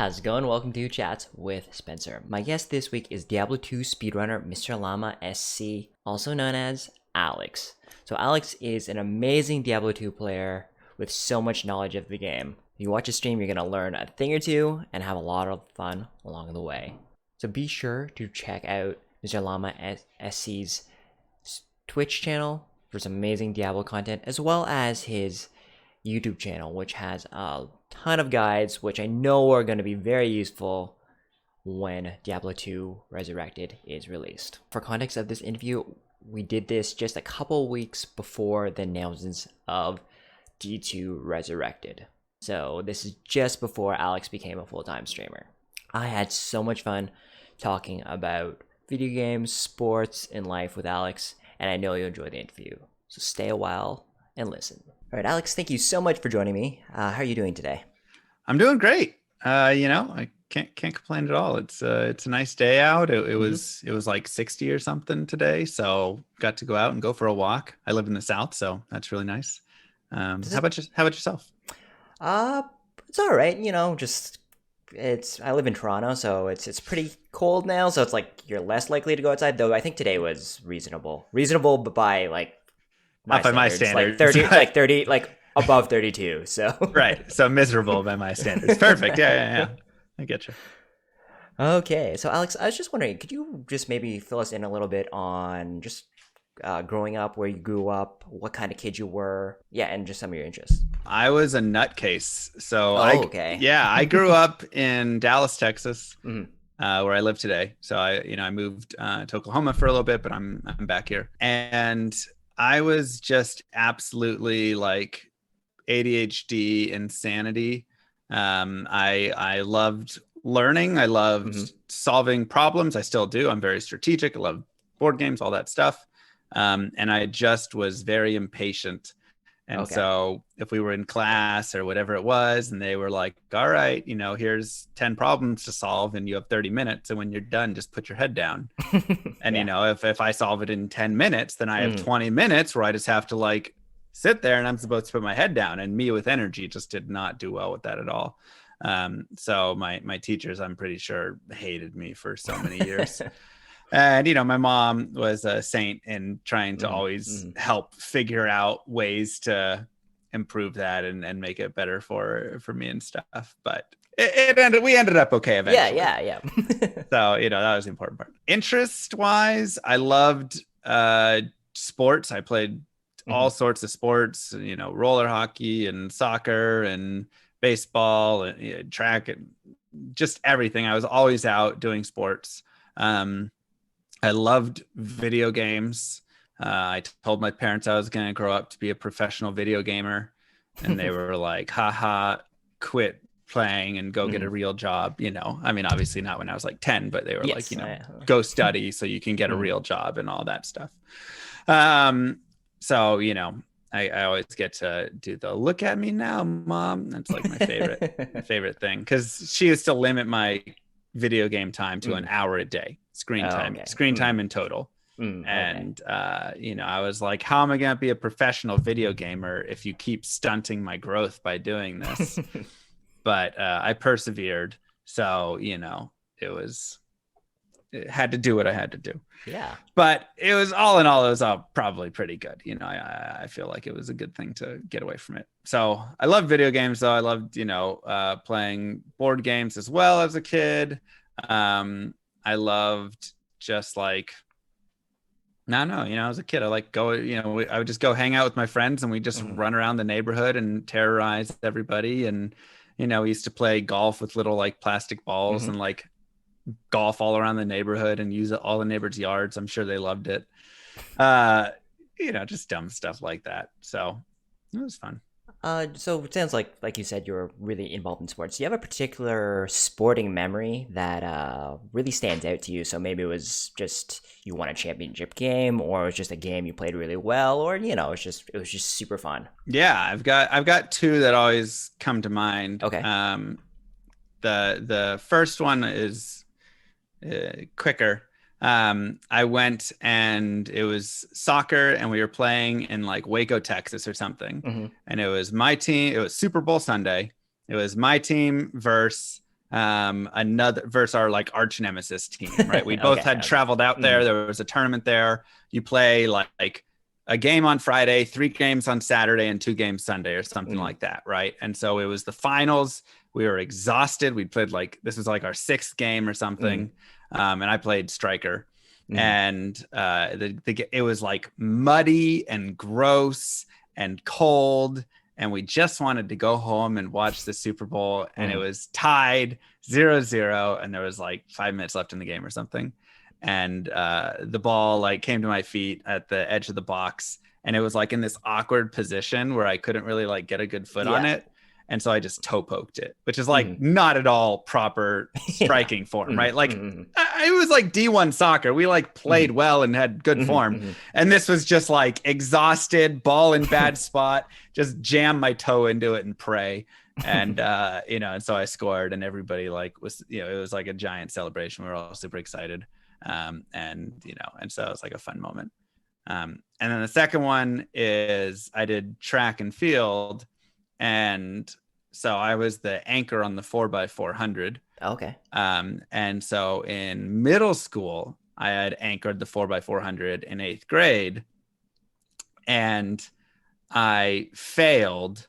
How's it going? Welcome to Chats with Spencer. My guest this week is Diablo 2 speedrunner MrLlamaSC, also known as Alex. So Alex is an amazing Diablo 2 player with so much knowledge of the game. If you watch his stream, you're going to learn a thing or two and have a lot of fun along the way. So be sure to check out MrLlamaSC's Twitch channel for some amazing Diablo content, as well as his YouTube channel, which has a ton of guides, which I know are going to be very useful when Diablo 2 Resurrected is released. For context of this interview, we did this just a couple weeks before the announcements of D2 Resurrected. So this is just before Alex became a full-time streamer. I had so much fun talking about video games, sports, and life with Alex, and I know you'll enjoy the interview. So stay a while and listen. All right, Alex, thank you so much for joining me. How are you doing today? I'm doing great. I can't complain at all. It's a nice day out. It was like 60 or something today, so got to go out and go for a walk. I live in the South, so that's really nice. How about yourself? It's all right. I live in Toronto, so it's pretty cold now. So it's like you're less likely to go outside. Though I think today was reasonable, but by like not by my standards, like 30, like above 32. So right, so miserable by my standards. Perfect. Yeah. I get you. Okay, so Alex, I was just wondering, could you just maybe fill us in a little bit on just growing up, where you grew up, what kind of kid you were, and just some of your interests. I was a nutcase, so okay. I grew up in Dallas, Texas, Mm-hmm. Where I live today. So I moved to Oklahoma for a little bit, but I'm back here, and I was just absolutely like ADHD insanity. I loved learning. I loved solving problems. I still do. I'm very strategic. I love board games, all that stuff. And I just was very impatient. And so if we were in class or whatever it was, and they were like, all right, here's 10 problems to solve and you have 30 minutes. And when you're done, just put your head down. And, if I solve it in 10 minutes, then I have 20 minutes where I just have to like sit there and I'm supposed to put my head down. And me with energy just did not do well with that at all. So my teachers, I'm pretty sure, hated me for so many years. And, my mom was a saint in trying to always help figure out ways to improve that and make it better for me and stuff. But we ended up okay eventually. Yeah. So, that was the important part. Interest wise, I loved sports. I played all sorts of sports, roller hockey and soccer and baseball and track and just everything. I was always out doing sports. I loved video games. I told my parents I was going to grow up to be a professional video gamer. And they were like, haha, quit playing and go get a real job. Obviously not when I was like 10, but they were like, go study so you can get a real job and all that stuff. So, I always get to do the look at me now, Mom. That's like my favorite thing, because she used to limit my video game time to an hour a day, screen time in total. And I was like, how am I going to be a professional video gamer if you keep stunting my growth by doing this? But I persevered. So, it had to do what I had to do. Yeah. But it was all in all, it was all probably pretty good. I feel like it was a good thing to get away from it. So I love video games, though. I loved, playing board games as well as a kid. I loved just like, as a kid, I like go, I would just go hang out with my friends and we just run around the neighborhood and terrorize everybody. And, we used to play golf with little like plastic balls and like golf all around the neighborhood and use all the neighbors' yards. I'm sure they loved it. Just dumb stuff like that. So it was fun. So it sounds like you said, you're really involved in sports. Do you have a particular sporting memory that really stands out to you? So maybe it was just you won a championship game, or it was just a game you played really well, or it was just super fun. Yeah, I've got two that always come to mind. Okay. The first one is quicker. I went and it was soccer and we were playing in like Waco, Texas or something. And it was my team. It was Super Bowl Sunday. It was my team versus another versus our like arch nemesis team, right? We both Okay, had okay. traveled out there. There was a tournament there. You play like a game on Friday, 3 games on Saturday, and 2 games Sunday or something like that, right? And so it was the finals. We were exhausted. We played like, this was like our 6th game or something. And I played striker. And it was like muddy and gross and cold, and we just wanted to go home and watch the Super Bowl, and it was tied 0-0, and there was like 5 minutes left in the game or something, and the ball like came to my feet at the edge of the box, and it was like in this awkward position where I couldn't really like get a good foot on it. And so I just toe poked it, which is like not at all proper striking form, right? Like it was like D1 soccer. We like played well and had good form. And this was just like exhausted, ball in bad spot, just jam my toe into it and pray. And, and so I scored, and everybody like was, it was like a giant celebration. We were all super excited. And so it was like a fun moment. And then the second one is I did track and field. And so I was the anchor on the 4x400. Okay. And so in middle school, I had anchored the 4x400 in 8th grade, and I failed.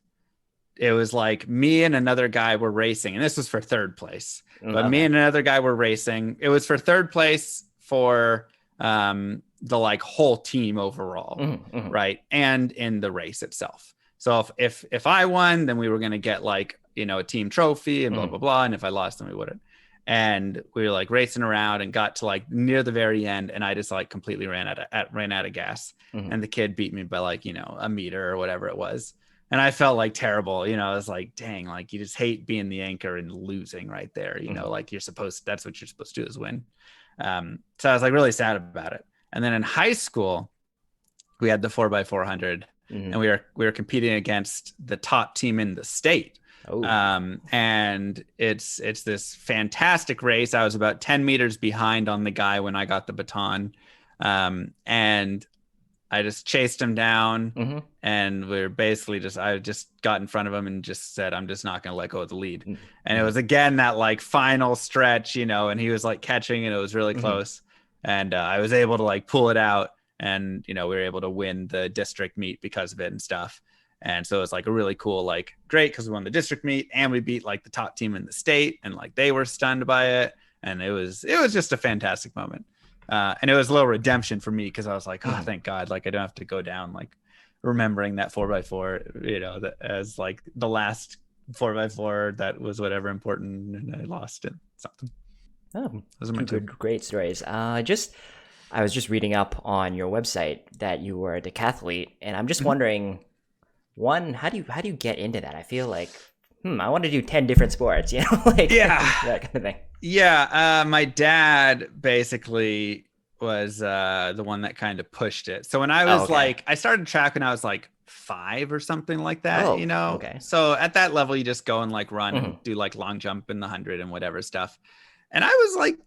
It was like me and another guy were racing, and this was for 3rd place. But me and another guy were racing. It was for 3rd place for the like whole team overall, right? And in the race itself. So if I won, then we were going to get like, a team trophy and blah, blah, blah. And if I lost, then we wouldn't. And we were like racing around and got to like near the very end. And I just like completely ran out of gas. And the kid beat me by like, a meter or whatever it was. And I felt like terrible. I was like, dang, like you just hate being the anchor and losing right there. Like that's what you're supposed to do is win. So I was like really sad about it. And then in high school, we had the 4x400. And we were competing against the top team in the state. And it's this fantastic race. I was about 10 meters behind on the guy when I got the baton. And I just chased him down, and we were basically I just got in front of him and just said, I'm just not going to let go of the lead. And it was again, that like final stretch, and he was like catching, and it was really close. And I was able to like pull it out. And, we were able to win the district meet because of it and stuff. And so it's like a really cool, like great, because we won the district meet and we beat like the top team in the state, and like they were stunned by it. And it was just a fantastic moment. And it was a little redemption for me, because I was like, oh, thank God, like I don't have to go down like remembering that 4x4, that as like the last 4x4 that was whatever important, and I lost it something. Oh, those are my two great stories. I was just reading up on your website that you were a decathlete, and I'm just wondering, one, how do you get into that? I feel like, I want to do 10 different sports, like that kind of thing. Yeah, my dad basically was the one that kind of pushed it. So when I was I started track when I was like 5 or something like that, Okay. So at that level, you just go and like run and do like long jump in the 100 and whatever stuff. And I was like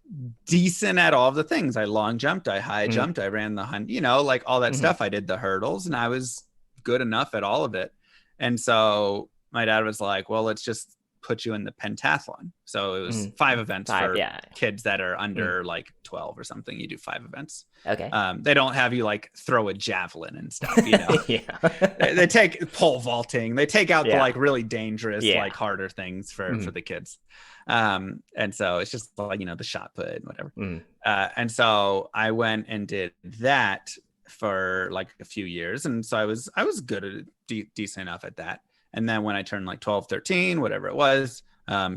decent at all of the things. I long jumped, I high jumped, I ran the 100, like all that stuff. I did the hurdles, and I was good enough at all of it. And so my dad was like, well, let's just put you in the pentathlon. So it was 5 events for kids that are under like 12 or something. You do 5 events. Okay. They don't have you like throw a javelin and stuff, they take pole vaulting. They take out the like really dangerous, like harder things for the kids. And so it's just like, the shot put and whatever. And so I went and did that for like a few years. And so I was good at it, decent enough at that. And then when I turned like 12, 13, whatever it was,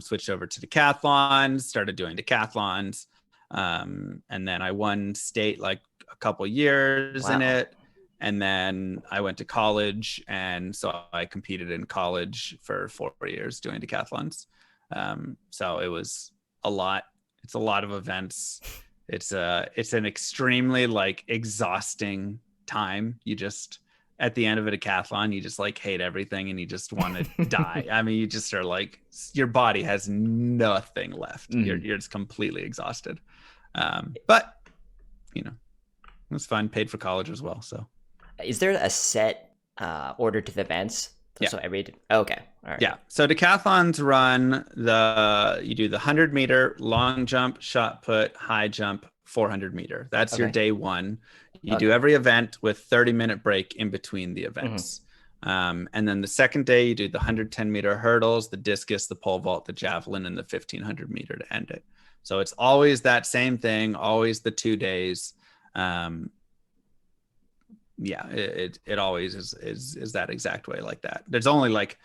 switched over to decathlons, started doing decathlons. And then I won state like a couple years in it. And then I went to college. And so I competed in college for 4 years doing decathlons. So it was a lot. It's a lot of events. It's an extremely like exhausting time. You just, at the end of a decathlon, you just like hate everything and you just want to die. I mean, you just are like, your body has nothing left. You're just completely exhausted. But it was fun. Paid for college as well. So is there a set order to the events? So okay. All right. Yeah. So decathlons run you do the 100-meter long jump, shot put, high jump, 400-meter. That's your day one. You do every event with 30-minute break in between the events. And then the second day you do the 110-meter hurdles, the discus, the pole vault, the javelin, and the 1500-meter to end it. So it's always that same thing, always the 2 days. Yeah, it always is that exact way like that. There's only like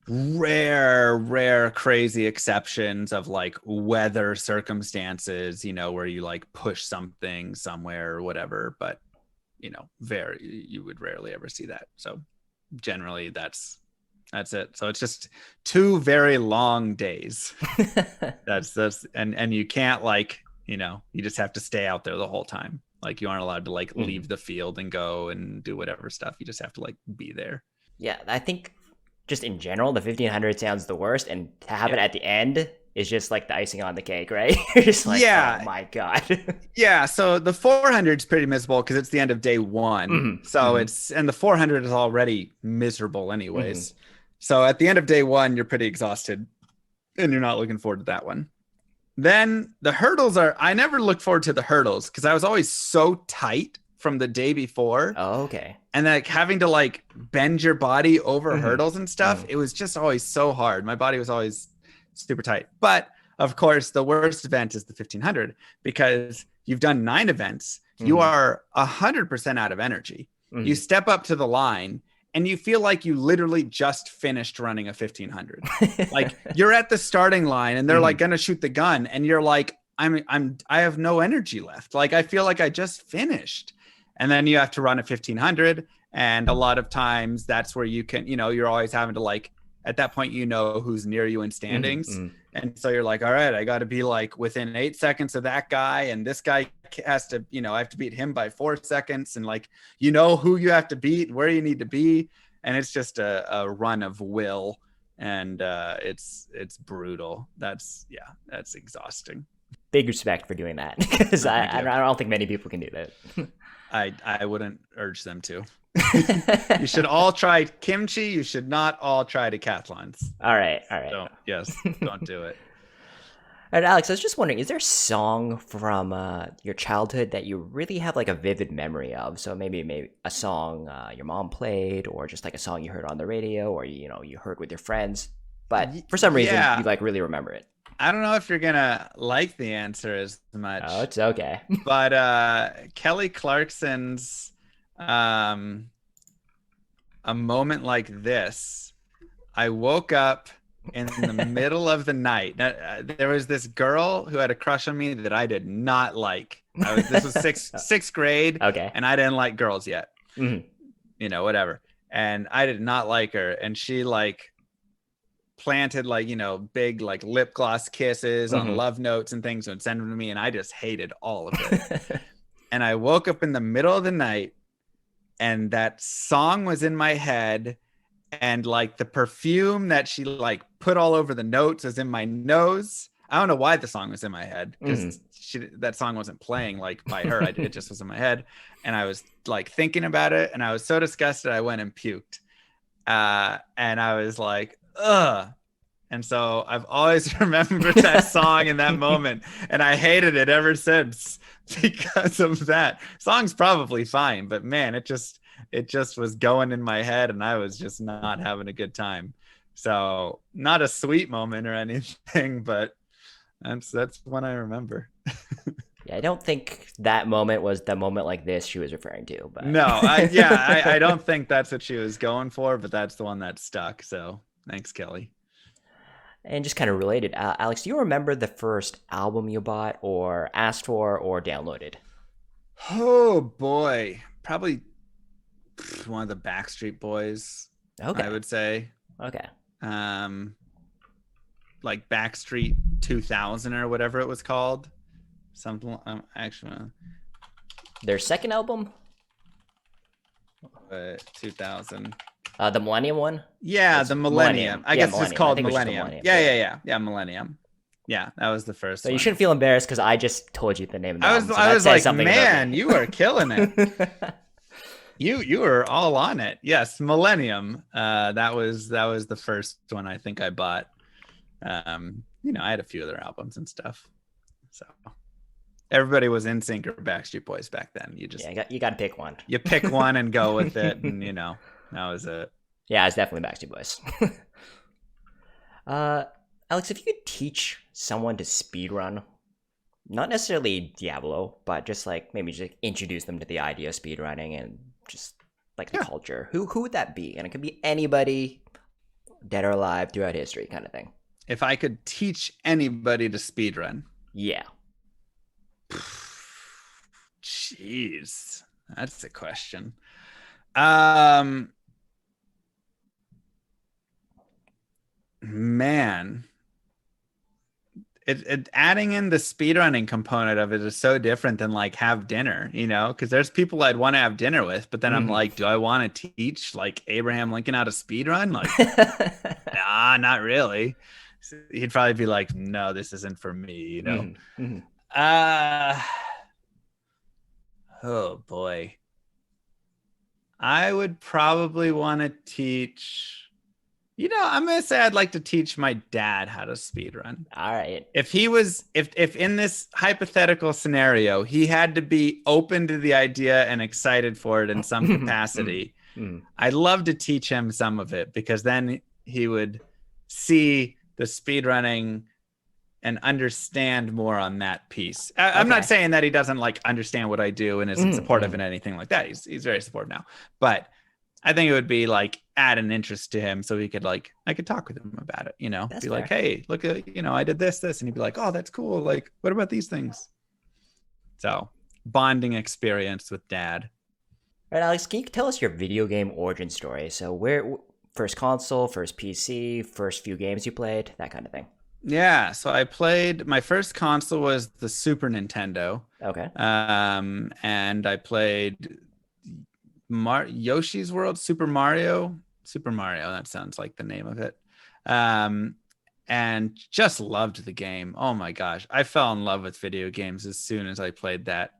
rare crazy exceptions of like weather circumstances, you know, where you like push something somewhere or whatever, but you know, you would rarely ever see that. So generally that's it. So it's just 2 very long days. that's and you can't like, you know, you just have to stay out there the whole time. Like you aren't allowed to like leave the field and go and do whatever stuff. You just have to like be there. Yeah, I think just in general, the 1500 sounds the worst, and to have it at the end is just like the icing on the cake, right? You're just like, oh my God. Yeah, so the 400 is pretty miserable because it's the end of day one. So and the 400 is already miserable anyways. So at the end of day one, you're pretty exhausted and you're not looking forward to that one. Then the hurdles I never look forward to the hurdles because I was always so tight from the day before. Oh, okay. And like having to like bend your body over hurdles and stuff, it was just always so hard. My body was always super tight. But of course, the worst event is the 1500 because you've done 9 events. You are 100% out of energy. You step up to the line and you feel like you literally just finished running a 1500. Like you're at the starting line and they're like going to shoot the gun and you're like, I have no energy left. Like I feel like I just finished. And then you have to run a 1500. And a lot of times that's where you can, you know, you're always having to like, at that point, you know, who's near you in standings. And so you're like, all right, I got to be like within 8 seconds of that guy. And this guy has to, you know, I have to beat him by 4 seconds. And like, you know, who you have to beat, where you need to be. And it's just a run of will. And it's brutal. That's exhausting. Big respect for doing that because I don't think many people can do that. I wouldn't urge them to. You should all try kimchi. You should not all try decathlons. All right. Don't do it. All right, Alex, I was just wondering, is there a song from your childhood that you really have like a vivid memory of? So maybe a song your mom played, or just like a song you heard on the radio, or you heard with your friends, but for some reason you like really remember it. I don't know if you're gonna like the answer as much. Oh, it's okay. But Kelly Clarkson's A Moment Like This. I woke up in the middle of the night. There was this girl who had a crush on me that I did not like. This was sixth grade. Okay. And I didn't like girls yet. You know, whatever. And I did not like her. And she like planted like, you know, big like lip gloss kisses on love notes and things and send them to me. And I just hated all of it. And I woke up in the middle of the night and that song was in my head. And like the perfume that she like put all over the notes is in my nose. I don't know why the song was in my head because that song wasn't playing like by her. It just was in my head. And I was like thinking about it and I was so disgusted. I went and puked. And I was like, ugh. And so I've always remembered that song in that moment. And I hated it ever since because of that. Song's probably fine, but man, it just was going in my head and I was just not having a good time. So not a sweet moment or anything, but that's one I remember. Yeah, I don't think that moment was the moment like this she was referring to. But no, I don't think that's what she was going for, but that's the one that stuck. So thanks, Kelly. And just kind of related, Alex, do you remember the first album you bought or asked for or downloaded? Oh boy, probably one of the Backstreet Boys. Okay, I would say. Okay. Like Backstreet 2000 or whatever it was called. Something actually. Their second album. 2000. The Millennium one. Yeah, the Millennium. I guess it's called Millennium. Yeah. Millennium. Yeah, that was the first. So one. You shouldn't feel embarrassed because I just told you the name of the album. I was like, man, you are killing it. You were all on it. Yes, Millennium. That was the first one I think I bought. I had a few other albums and stuff. So everybody was NSYNC or Backstreet Boys back then. You got to pick one. You pick one and go with it, and that was it. Yeah, it's definitely Backstreet Boys. Alex, if you could teach someone to speedrun, not necessarily Diablo, but just like maybe just introduce them to the idea of speedrunning and just like the culture, who would that be? And it could be anybody, dead or alive, throughout history, kind of thing. If I could teach anybody to speedrun, Yeah. Jeez, that's the question. Man, adding in the speedrunning component of it is so different than like have dinner, because there's people I'd want to have dinner with, but then I'm like, do I want to teach like Abraham Lincoln how to speedrun? Like, nah, not really. He'd probably be like, no, this isn't for me, Oh boy. I would probably want to teach, I'm going to say I'd like to teach my dad how to speedrun. All right. If in this hypothetical scenario, he had to be open to the idea and excited for it in some capacity, I'd love to teach him some of it, because then he would see the speedrunning and understand more on that piece. I'm not saying that he doesn't like understand what I do and isn't supportive in anything like that. He's very supportive now, but I think it would be like add an interest to him, so he could like, I could talk with him about it, That's be fair. like, hey, look at, I did this, and he'd be like, oh, that's cool. Like, what about these things? So bonding experience with dad. All right, Alex, can you tell us your video game origin story? So first console, first PC, first few games you played, that kind of thing. Yeah, so my first console was the Super Nintendo. Okay. And I played Yoshi's World, Super Mario, that sounds like the name of it. And just loved the game. Oh my gosh, I fell in love with video games as soon as I played that.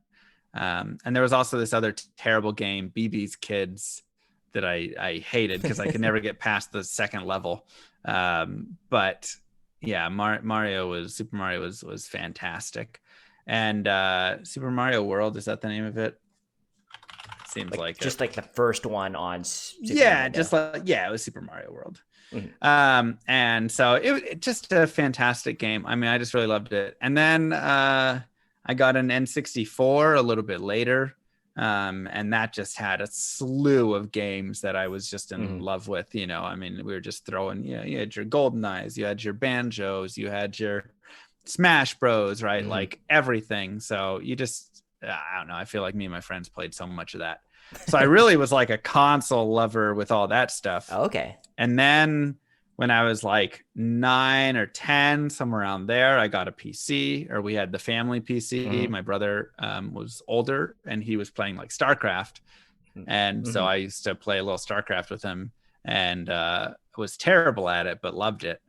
And there was also this other terrible game, BB's Kids, that I hated because I could never get past the second level. But yeah, Super Mario was fantastic. And Super Mario World, is that the name of it? Seems like just like the first one on Super yeah, Nintendo. It was Super Mario World. And so it just a fantastic game. I mean, I just really loved it. And then I got an N64 a little bit later. And that just had a slew of games that I was just in love with. I mean, we were just throwing, you had your GoldenEyes, you had your Banjos, you had your Smash Bros, right? Like everything. So you just, I don't know. I feel like me and my friends played so much of that. So I really was like a console lover with all that stuff. Oh, okay. And then when I was like 9 or 10, somewhere around there, I got a PC, or we had the family PC. My brother was older and he was playing like StarCraft. And so I used to play a little StarCraft with him, and was terrible at it, but loved it.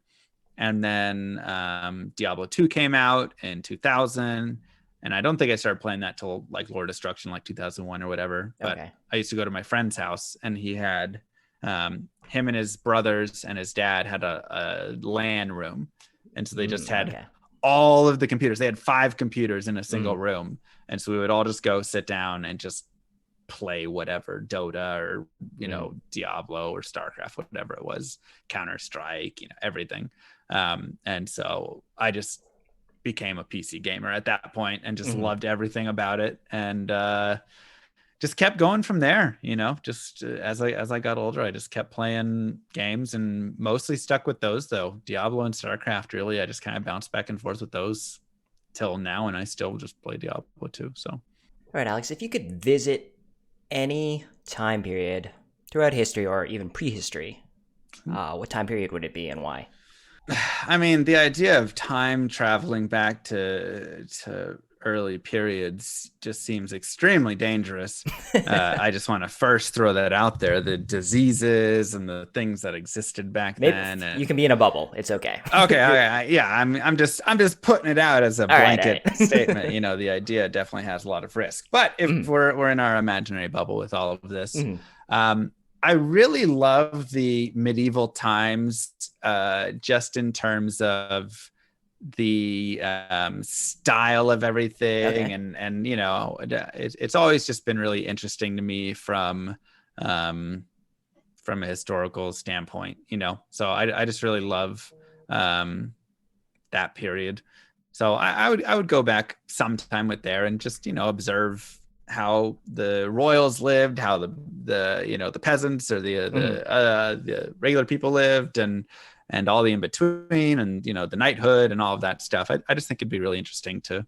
And then Diablo 2 came out in 2000. And I don't think I started playing that till like Lord of Destruction, like 2001 or whatever. But I used to go to my friend's house, and he had him and his brothers and his dad had a LAN room. And so they just had all of the computers. They had 5 computers in a single room. And so we would all just go sit down and just play whatever, Dota or, Diablo or StarCraft, whatever it was, Counter-Strike, everything. And so I just became a PC gamer at that point and just loved everything about it. And just kept going from there, just as I got older, I just kept playing games and mostly stuck with those though. Diablo and StarCraft, really, I just kind of bounced back and forth with those till now. And I still just play Diablo too. So. All right, Alex, if you could visit any time period throughout history or even prehistory, what time period would it be and why? I mean, the idea of time traveling back to early periods just seems extremely dangerous. I just want to first throw that out there, the diseases and the things that existed back Maybe then. And you can be in a bubble. It's okay. okay, yeah, I'm just putting it out as a All right, blanket all right. statement. You know, the idea definitely has a lot of risk. But if Mhm, we're in our imaginary bubble with all of this, mhm. I really love the medieval times, just in terms of the style of everything, Okay. and you know, it's always just been really interesting to me um, from a historical standpoint, you know. So I just really love um, that period. So I would go back sometime with there and just, you know, observe how the royals lived, how the you know, the peasants or Mhm. the regular people lived, and all the in between, and you know, the knighthood and all of that stuff. I just think it'd be really interesting to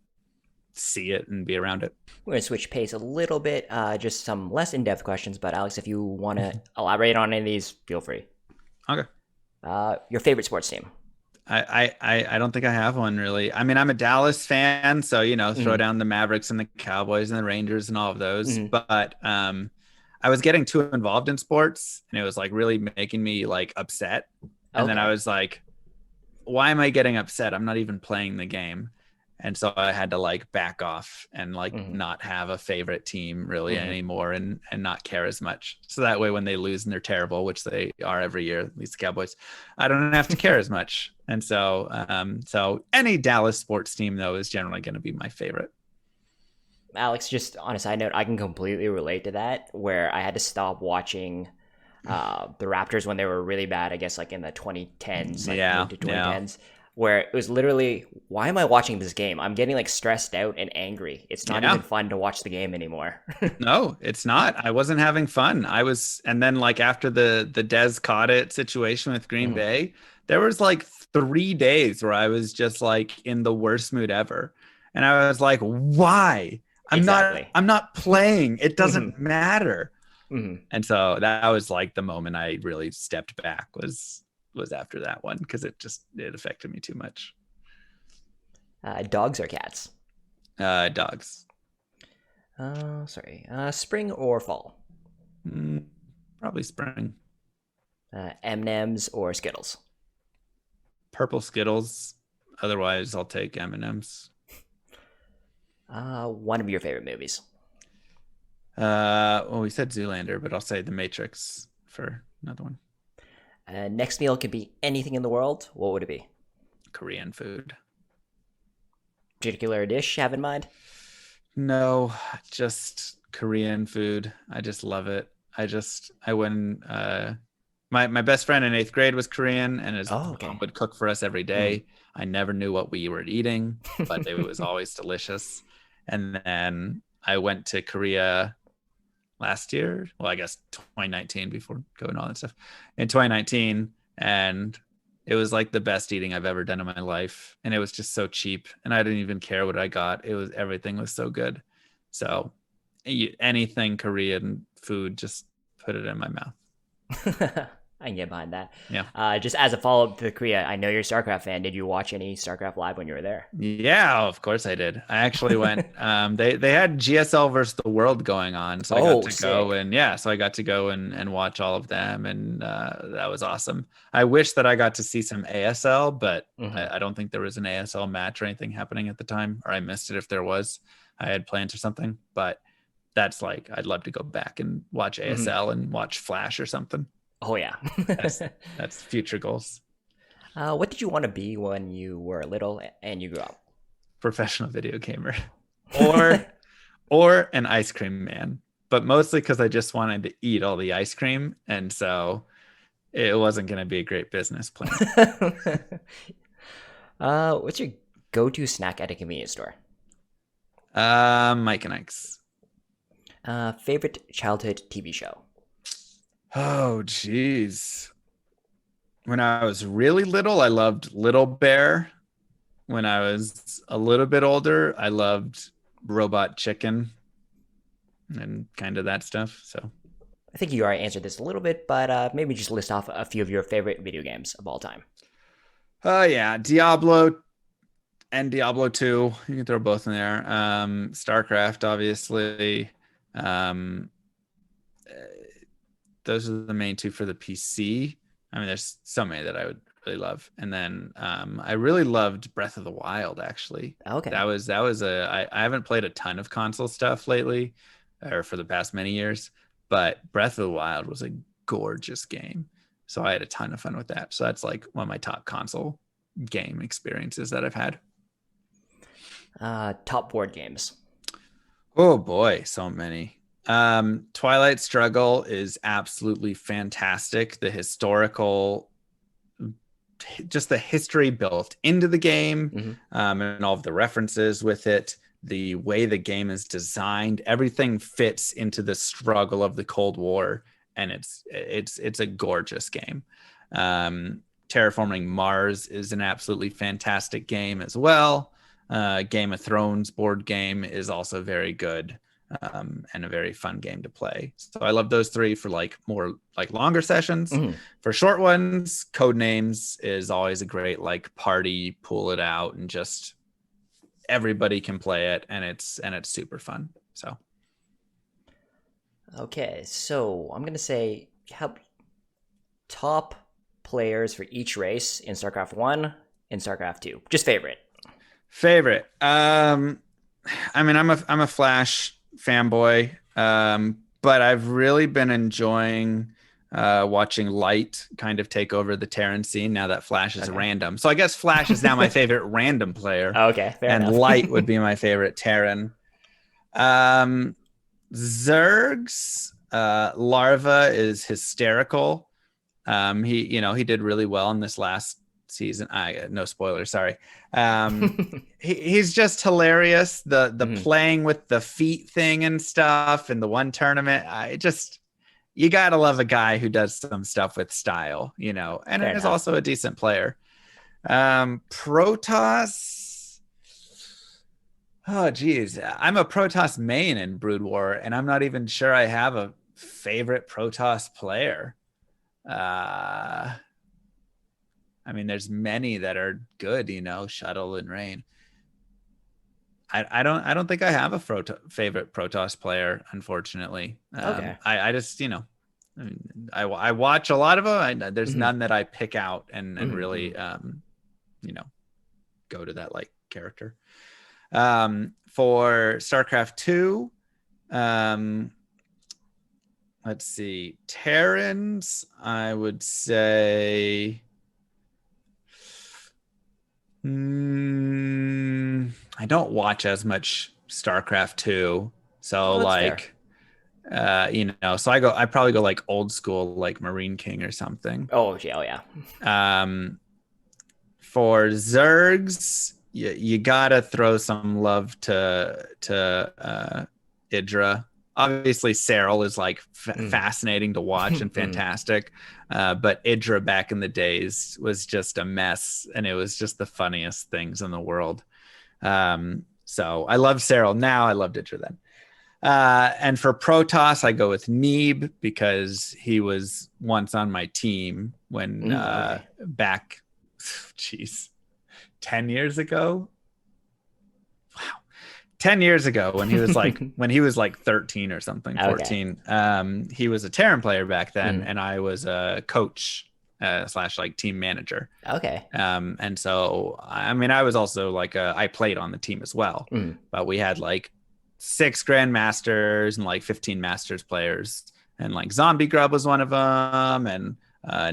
see it and be around it. We're gonna switch pace a little bit. Just some less in-depth questions, but Alex, if you want to elaborate on any of these, feel free. Okay. Your favorite sports team? I don't think I have one really. I mean, I'm a Dallas fan, so you know, throw Hmm. down the Mavericks and the Cowboys and the Rangers and all of those. Hmm. But I was getting too involved in sports, and it was like really making me like upset. And then I Okay. was like, why am I getting upset? I'm not even playing the game. And so I had to like back off and like Hmm. not have a favorite team really Hmm. anymore, and not care as much. So that way when they lose and they're terrible, which they are every year, at least the Cowboys, I don't have to care as much. And so so any Dallas sports team though is generally going to be my favorite. Alex, just on a side note, I can completely relate to that. Where I had to stop watching the Raptors when they were really bad. I guess like in the 2010s, like Yeah, mid to yeah. 2010s, where it was literally, why am I watching this game? I'm getting like stressed out and angry. It's not even Yeah. fun to watch the game anymore. No, it's not. I wasn't having fun. I was, and then like after the Des caught it situation with Green Mhm. Bay, there was like 3 days where I was just like in the worst mood ever. And I was like, why? Exactly. I'm not playing. It Hmm. doesn't matter. Hmm. And so that was like the moment I really stepped back was after that one, because it affected me too much. Dogs or cats? Dogs. Sorry. Spring or fall? Mm, probably spring. M&Ms or Skittles? Purple Skittles. Otherwise, I'll take M&Ms. One of your favorite movies? Well, we said Zoolander, but I'll say The Matrix for another one. Next meal could be anything in the world. What would it be? Korean food. Particular dish you have in mind? No, just Korean food. I just love it. I went my best friend in eighth grade was Korean, and his Oh, mom okay. would cook for us every Mm. day. I never knew what we were eating, but it was always delicious. And then I went to Korea last year. Well, I guess 2019, before COVID and all that stuff. In 2019, and it was like the best eating I've ever done in my life. And it was just so cheap, and I didn't even care what I got. It was everything was so good. So anything Korean food, just put it in my mouth. I can get behind that. Yeah. Just as a follow up to Korea, I know you're a StarCraft fan. Did you watch any StarCraft live when you were there? Yeah, of course I did. I actually went. They had GSL versus the world going on, so I got Oh, to go, sick. and yeah, so I got to go and watch all of them, and that was awesome. I wish that I got to see some ASL, but Hmm. I don't think there was an ASL match or anything happening at the time, or I missed it if there was. I had plans or something, but that's like I'd love to go back and watch Hmm. ASL and watch Flash or something. Oh, yeah. That's that's future goals. What did you want to be when you were little and you grew up? Professional video gamer, or an ice cream man, but mostly because I just wanted to eat all the ice cream, and so it wasn't going to be a great business plan. What's your go to snack at a convenience store? Mike and Ike's. Favorite childhood TV show? Oh, geez. When I was really little, I loved Little Bear. When I was a little bit older, I loved Robot Chicken and kind of that stuff. So, I think you already answered this a little bit, but maybe just list off a few of your favorite video games of all time. oh yeah, Diablo and Diablo 2. You can throw both in there. StarCraft, obviously. Um, those are the main two for the PC. I mean, there's so many that I would really love. And then I really loved Breath of the Wild, actually. Okay. I haven't played a ton of console stuff lately, or for the past many years, but Breath of the Wild was a gorgeous game. So I had a ton of fun with that. So that's like one of my top console game experiences that I've had. Top board games. Oh boy, so many. Twilight Struggle is absolutely fantastic. The historical, just the history built into the game, and all of the references with it, the way the game is designed, everything fits into the struggle of the Cold War, and it's a gorgeous game. Terraforming Mars is an absolutely fantastic game as well. Game of Thrones board game is also very good, and a very fun game to play. So I love those three for like more like longer sessions. For short ones, Codenames is always a great like party, pull it out, and just everybody can play it, and it's super fun. So Okay, so I'm gonna say help top players for each race in StarCraft 1 and StarCraft 2. Just favorite. I mean, I'm a Flash fanboy, but I've really been enjoying watching Light kind of take over the Terran scene now that Flash is random. So I guess Flash is now my favorite random player. Okay, fair and enough. Light would be my favorite Terran. Zerg's Larva is hysterical. He did really well in this last season. No spoilers, sorry. He's just hilarious. The playing with the feet thing and stuff in the one tournament. You gotta love a guy who does some stuff with style, and is also a decent player. Protoss. Oh geez, I'm a Protoss main in Brood War, and I'm not even sure I have a favorite Protoss player. I mean, there's many that are good, Shuttle and Rain. I don't think I have a favorite Protoss player, unfortunately. Okay. I just, I watch a lot of them. There's none that I pick out and really, go to that like character. For StarCraft 2, let's see, Terrans, I would say. I don't watch as much StarCraft 2, so like fair. So I probably go like old school, like Marine King or something. Oh yeah. For Zergs, you gotta throw some love to Idra. Obviously Serral is like fascinating to watch and fantastic, but Idra back in the days was just a mess, and it was just the funniest things in the world. So I love Serral now. I loved Idra then. And for Protoss, I go with Neeb because he was once on my team when back, 10 years ago. Wow. 10 years ago when he was like 13 or something, 14. He was a Terran player back then, and I was a coach / like team manager. Okay. And so I mean, I was also like I played on the team as well, but we had like 6 grandmasters and like 15 masters players, and like Zombie Grub was one of them, and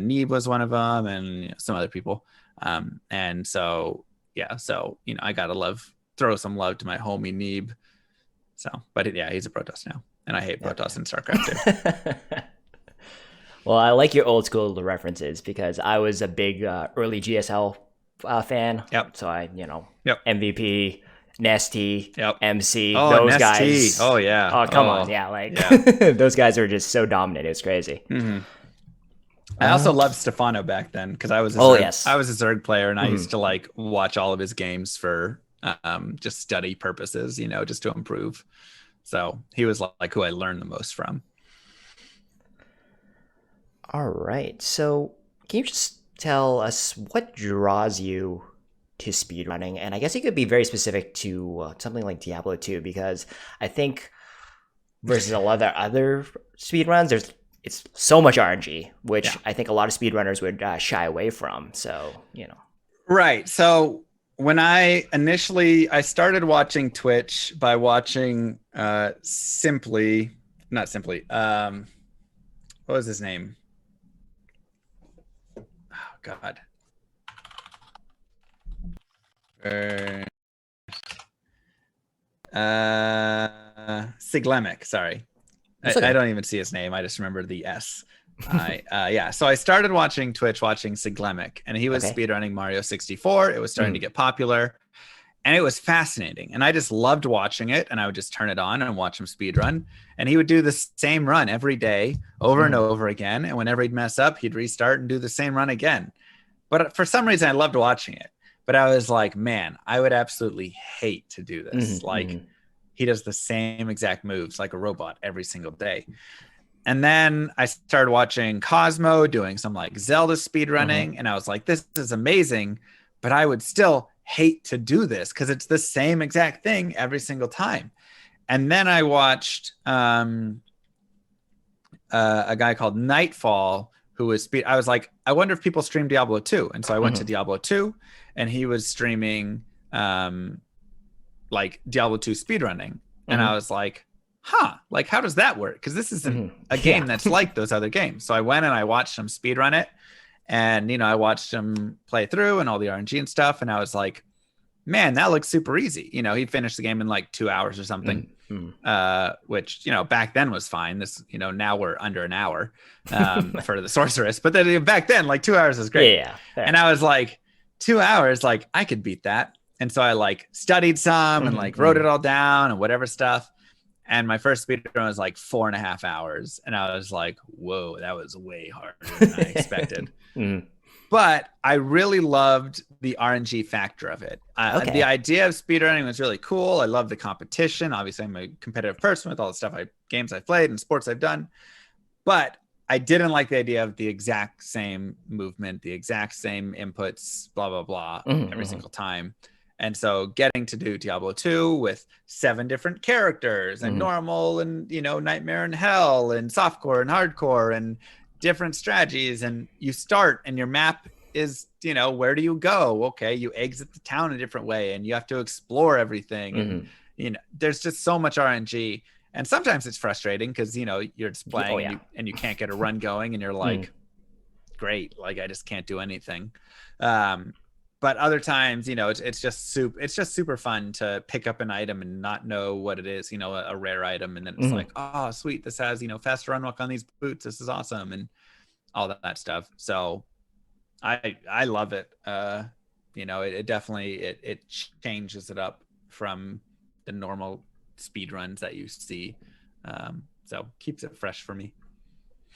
Neeb was one of them, and some other people. And so I gotta throw some love to my homie Neeb. So, but he's a Protoss now, and I hate Protoss in StarCraft 2. Well, I like your old school references because I was a big early GSL fan. Yep. So MVP, Nesty, MC, oh, those Nesty. guys. Oh yeah. Oh come on, those guys are just so dominant. It's crazy. I also loved Stefano back then because I was a Zerg player, and I used to like watch all of his games for just study purposes, just to improve. So he was like who I learned the most from. All right. So can you just tell us what draws you to speedrunning, and I guess it could be very specific to something like Diablo 2, because I think versus a lot of other speedruns, it's so much RNG, which I think a lot of speedrunners would shy away from. So, Right. So when I started watching Twitch by watching not Simply, what was his name? Oh God. Siglemic, sorry. I don't even see his name. I just remember the S. So I started watching Twitch, watching Siglemic, and he was speedrunning Mario 64. It was starting to get popular, and it was fascinating. And I just loved watching it, and I would just turn it on and watch him speedrun. And he would do the same run every day, over and over again. And whenever he'd mess up, he'd restart and do the same run again. But for some reason, I loved watching it. But I was like, man, I would absolutely hate to do this. He does the same exact moves like a robot every single day. And then I started watching Cosmo doing some like Zelda speedrunning, and I was like, this is amazing, but I would still hate to do this because it's the same exact thing every single time. And then I watched a guy called Nightfall who was I was like, I wonder if people stream Diablo 2. And so I went to Diablo 2, and he was streaming like Diablo 2 speedrunning. And I was like, like, how does that work? Because this isn't a game that's like those other games. So I went and I watched him speedrun it. And, I watched him play through and all the RNG and stuff. And I was like, man, that looks super easy. He finished the game in like 2 hours or something, which, back then was fine. This, now we're under an hour for the sorceress. But then back then, like 2 hours was great. Yeah. And I was like, 2 hours, like I could beat that. And so I like studied some and like wrote it all down and whatever stuff. And my first speedrun was like 4.5 hours. And I was like, whoa, that was way harder than I expected. But I really loved the RNG factor of it. The idea of speedrunning was really cool. I love the competition. Obviously, I'm a competitive person with all the stuff games I've played and sports I've done. But I didn't like the idea of the exact same movement, the exact same inputs, blah, blah, blah, every single time. And so getting to do Diablo 2 with 7 different characters and normal and, nightmare and hell and softcore and hardcore and different strategies. And you start and your map is, where do you go? Okay, you exit the town a different way and you have to explore everything. And, there's just so much RNG. And sometimes it's frustrating because, you're just playing and you can't get a run going and you're like, great, like I just can't do anything. But other times, it's just super fun to pick up an item and not know what it is, a rare item. And then it's like, oh, sweet. This has, faster unlock on these boots. This is awesome. And all that stuff. So I love it. It definitely, it changes it up from the normal speed runs that you see. So keeps it fresh for me.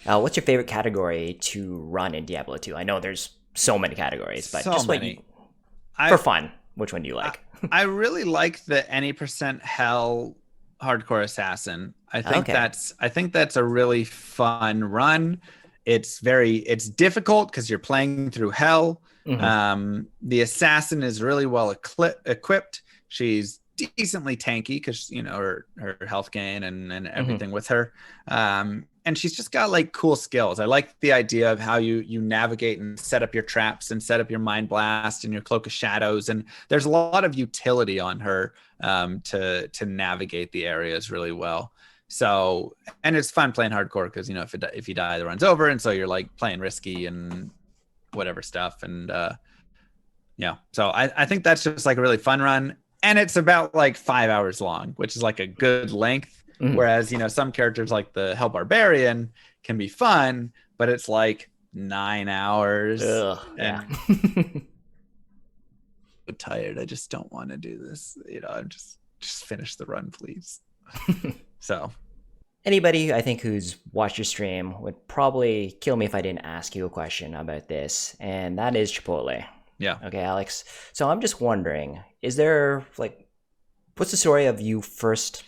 What's your favorite category to run in Diablo 2? I know there's so many categories, but just many. For fun, which one do you like? I really like the any % hell hardcore assassin. I think that's a really fun run. It's difficult because you're playing through hell. The assassin is really well equipped. She's decently tanky because her health gain and everything with her. And she's just got like cool skills. I like the idea of how you navigate and set up your traps and set up your mind blast and your cloak of shadows. And there's a lot of utility on her to navigate the areas really well. So, and it's fun playing hardcore because if you die, the run's over, and so you're like playing risky and whatever stuff. And so I think that's just like a really fun run, and it's about like 5 hours long, which is like a good length. Whereas, some characters like the Hell Barbarian can be fun, but it's like 9 hours. I'm tired. I just don't want to do this. I'm just finish the run, please. So anybody I think who's watched your stream would probably kill me if I didn't ask you a question about this, and that is Chipotle. Yeah. Okay, Alex. So I'm just wondering, is there what's the story of you first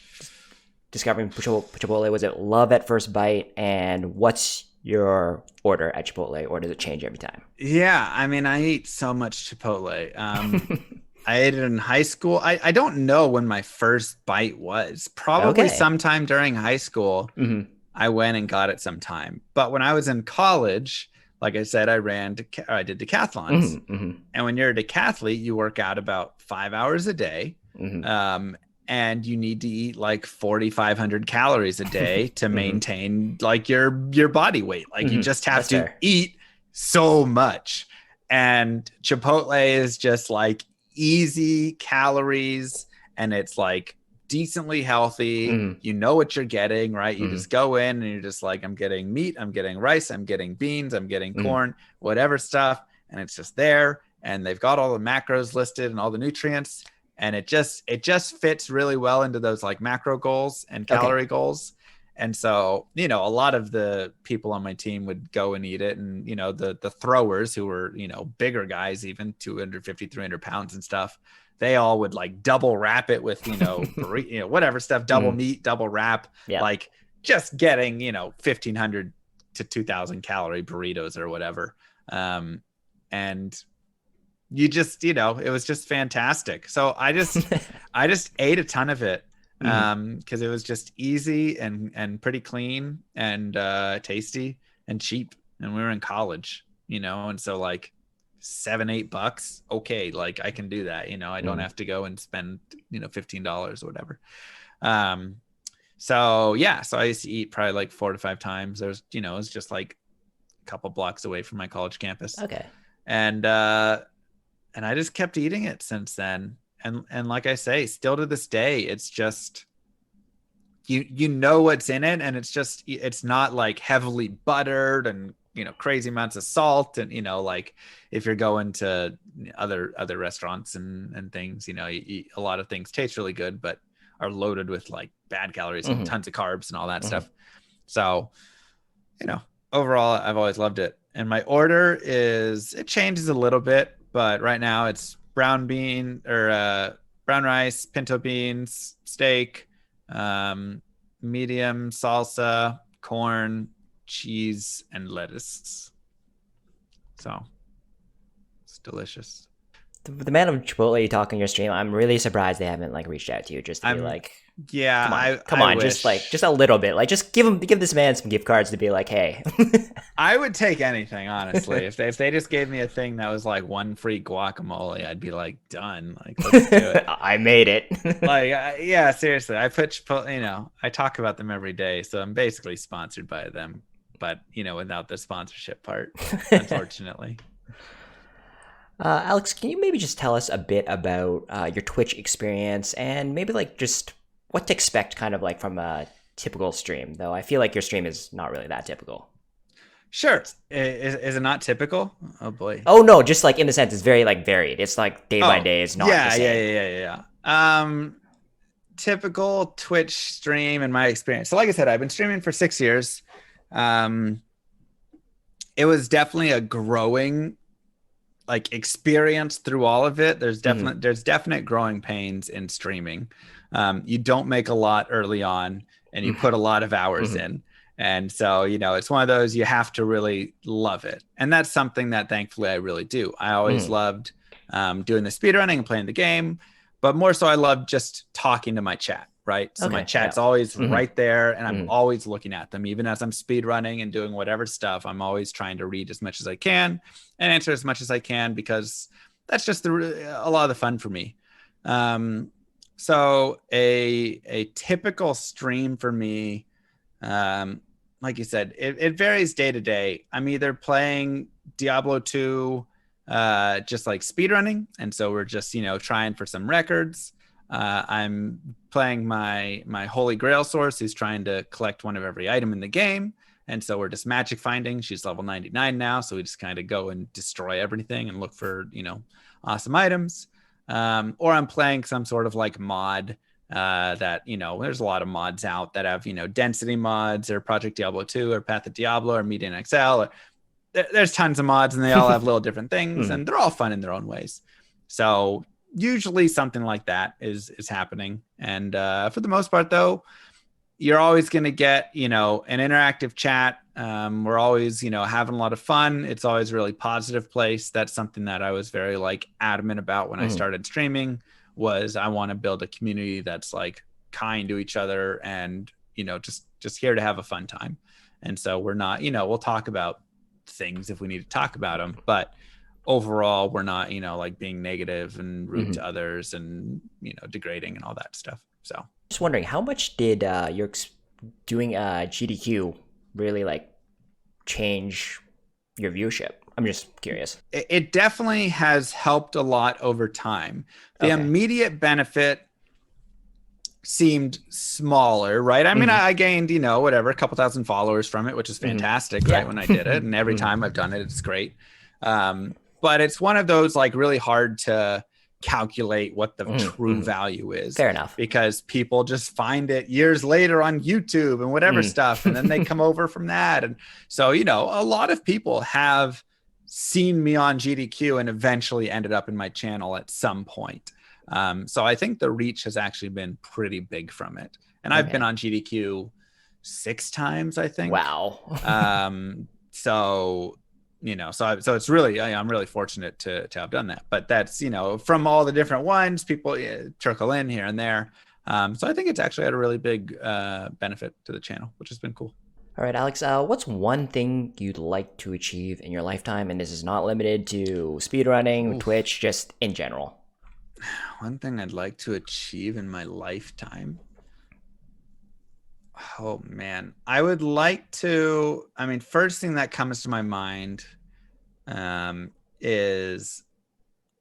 discovering Chipotle? Was it love at first bite? And what's your order at Chipotle, or does it change every time? Yeah, I mean, I eat so much Chipotle. I ate it in high school. I don't know when my first bite was. Probably Okay. sometime during high school. Mm-hmm. I went and got it sometime. But when I was in college, like I said, I did decathlons. Mm-hmm. Mm-hmm. And when you're a decathlete, you work out about 5 hours a day. Mm-hmm. And you need to eat like 4,500 calories a day to Mm-hmm. maintain like your body weight. Like you Mm-hmm. just have That's to fair. eat so much. And Chipotle is just like easy calories, and it's like decently healthy. Mm-hmm. You know what you're getting, right? You Mm-hmm. just go in and you're just like, I'm getting meat, I'm getting rice, I'm getting beans, I'm getting Mm-hmm. corn, whatever stuff. And it's just there. And they've got all the macros listed and all the nutrients. And it just fits really well into those like macro goals and Okay. calorie goals. And so, a lot of the people on my team would go and eat it. And, the throwers who were, bigger guys, even 250, 300 pounds and stuff, they all would like double wrap it with, whatever stuff, double Mm. meat, double wrap, Yeah. like just getting, 1,500 to 2,000 calorie burritos or whatever. And you just, it was just fantastic. So I just ate a ton of it. Mm-hmm. Because it was just easy and pretty clean and tasty and cheap. And we were in college, and so like $7-8, okay, like I can do that. I don't have to go and spend $15 or whatever. So yeah, so I used to eat probably like 4 to 5 times. There's it was just like a couple blocks away from my college campus. Okay. And I just kept eating it since then. And like I say, still to this day, it's just you know what's in it, and it's not like heavily buttered and crazy amounts of salt. And like if you're going to other restaurants and things, you eat, a lot of things taste really good but are loaded with like bad calories and tons of carbs and all that stuff. So overall I've always loved it. And my order it changes a little bit, but right now it's brown rice, pinto beans, steak, medium salsa, corn, cheese, and lettuce. So it's delicious. The amount of Chipotle you talk on your stream, I'm really surprised they haven't like reached out to you just to be like, Yeah, come on, wish. just a little bit, like just give this man some gift cards to be like, hey. I would take anything, honestly. If they just gave me a thing that was like one free guacamole, I'd be like, done. Like, let's do it. I made it. Like, yeah, seriously. I put Chipotle, I talk about them every day, so I'm basically sponsored by them, but without the sponsorship part, unfortunately. Alex, can you maybe just tell us a bit about your Twitch experience and maybe like just what to expect kind of like from a typical stream, though I feel like your stream is not really that typical. Sure. Is it not typical? Oh boy. Oh no, just like in the sense it's very like varied. It's like day by day. It's not the same. Yeah. Typical Twitch stream in my experience. So like I said, I've been streaming for 6 years. It was definitely a growing like experience through all of it. There's definite growing pains in streaming. You don't make a lot early on, and you put a lot of hours in. And so, it's one of those, you have to really love it. And that's something that thankfully I really do. I always loved doing the speedrunning and playing the game, but more so I love just talking to my chat, right? So my chat's always right there, and I'm always looking at them. Even as I'm speedrunning and doing whatever stuff, I'm always trying to read as much as I can and answer as much as I can, because that's just a lot of the fun for me. So a typical stream for me, like you said, it varies day to day. I'm either playing Diablo 2, just like speedrunning, and so we're just trying for some records. I'm playing my Holy Grail source, who's trying to collect one of every item in the game, and so we're just magic finding. She's level 99 now, so we just kind of go and destroy everything and look for awesome items. Or I'm playing some sort of like mod that there's a lot of mods out that have density mods, or Project Diablo 2 or Path of Diablo or Median XL. There's tons of mods, and they all have little different things, and they're all fun in their own ways. So usually something like that is happening. And for the most part, though, you're always going to get an interactive chat. We're always, having a lot of fun. It's always a really positive place. That's something that I was very like adamant about when I started streaming, was I want to build a community that's like kind to each other and, just here to have a fun time. And so we're not, we'll talk about things if we need to talk about them, but overall we're not, like being negative and rude to others and, degrading and all that stuff. So Just wondering, how much did your doing GDQ really like change your viewership? I'm just curious. It definitely has helped a lot over time. The Okay. immediate benefit seemed smaller, right? I mean, I gained, whatever, a couple thousand followers from it, which is fantastic, right? When I did it, and every time I've done it, it's great. But it's one of those like really hard to calculate what the true value is. Fair enough. Because people just find it years later on YouTube and whatever stuff, and then they come over from that. And so, a lot of people have seen me on GDQ and eventually ended up in my channel at some point. So I think the reach has actually been pretty big from it. And I've been on GDQ 6 times, I think. Wow. So it's really, I'm really fortunate to have done that. But that's, from all the different ones, people trickle in here and there. So I think it's actually had a really big benefit to the channel, which has been cool. All right, Alex, what's one thing you'd like to achieve in your lifetime? And this is not limited to speedrunning, Twitch, just in general. One thing I'd like to achieve in my lifetime. Oh man, I would like to, first thing that comes to my mind is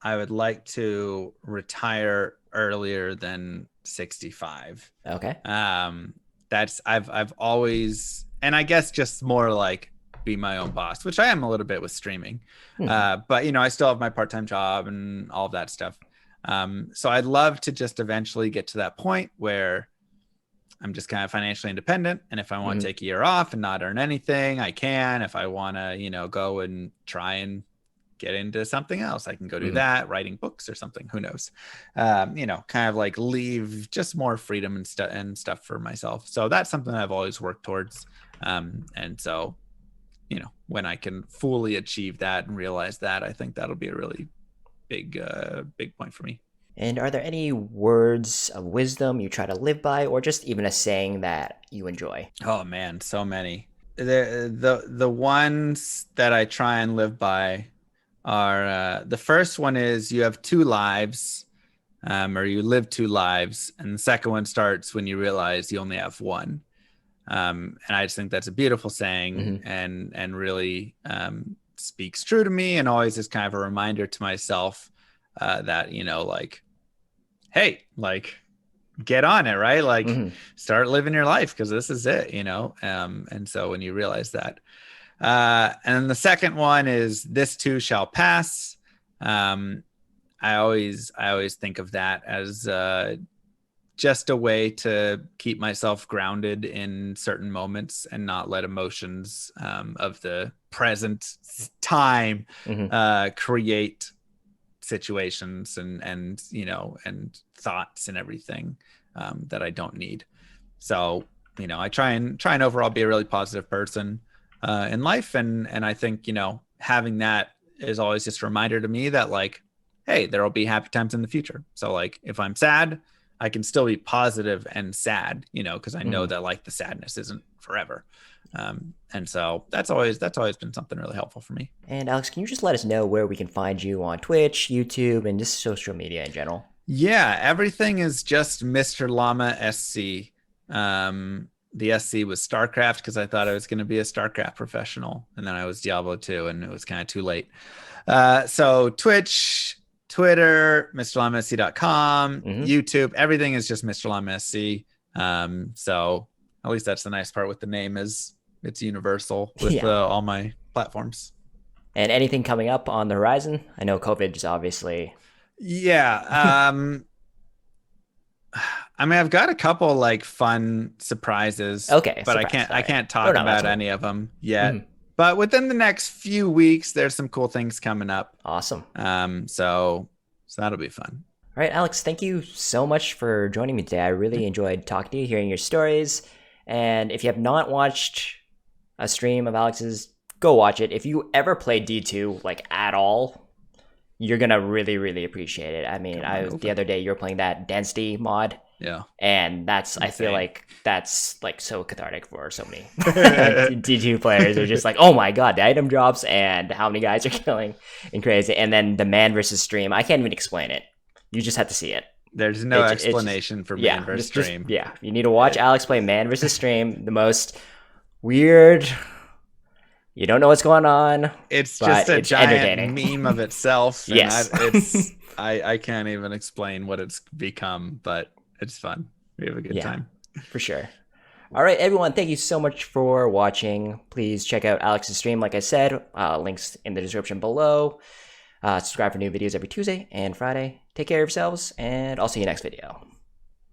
I would like to retire earlier than 65. Okay. I've always, and I guess just more like be my own boss, which I am a little bit with streaming. But I still have my part-time job and all of that stuff. So I'd love to just eventually get to that point where I'm just kind of financially independent. And if I want to take a year off and not earn anything, I can. If I want to, go and try and get into something else, I can go do that, writing books or something, who knows, kind of like leave just more freedom and stuff for myself. So that's something I've always worked towards. And so, when I can fully achieve that and realize that, I think that'll be a really big point for me. And are there any words of wisdom you try to live by, or just even a saying that you enjoy? Oh man, so many. The ones that I try and live by are the first one is you have 2 lives, or you live 2 lives, and the second one starts when you realize you only have one. And I just think that's a beautiful saying, and really speaks true to me, and always is kind of a reminder to myself that, like, hey, like, get on it, right? Like, start living your life, because this is it, and so when you realize that, and then the second one is this too shall pass. I always think of that as just a way to keep myself grounded in certain moments and not let emotions of the present time create situations and thoughts and everything that I don't need. So I try and overall be a really positive person in life, and I think having that is always just a reminder to me that, like, hey, there will be happy times in the future. So like, if I'm sad, I can still be positive and sad, because I know that like the sadness isn't forever. And so that's always been something really helpful for me. And Alex, can you just let us know where we can find you on Twitch, YouTube, and just social media in general? Yeah, everything is just MrLlamaSC. The SC was StarCraft because I thought I was going to be a StarCraft professional, and then I was Diablo 2, and it was kind of too late. So Twitch, Twitter, MrLlamaSC.com, YouTube, everything is just MrLlamaSC. So at least that's the nice part with the name, is it's universal with all my platforms. And anything coming up on the horizon? I know COVID is obviously. Yeah. I've got a couple like fun surprises. Okay, but I can't talk about any of them yet. But within the next few weeks, there's some cool things coming up. Awesome. So that'll be fun. All right, Alex, thank you so much for joining me today. I really enjoyed talking to you, hearing your stories. And if you have not watched a stream of Alex's, go watch it. If you ever played D2 like at all, you're gonna really, really appreciate it. I mean, the other day you were playing that density mod. Yeah. And that's, I feel like that's like so cathartic for so many D2 players. They're just like, oh my god, the item drops and how many guys are killing and crazy. And then the man versus stream, I can't even explain it. You just have to see it. There's no explanation for man versus stream. You need to watch Alex play man versus stream. The most weird. You don't know what's going on. It's just a giant meme of itself. And yes. I can't even explain what it's become, but it's fun. We have a good time. For sure. All right, everyone. Thank you so much for watching. Please check out Alex's stream. Like I said, links in the description below. Subscribe for new videos every Tuesday and Friday. Take care of yourselves, and I'll see you next video.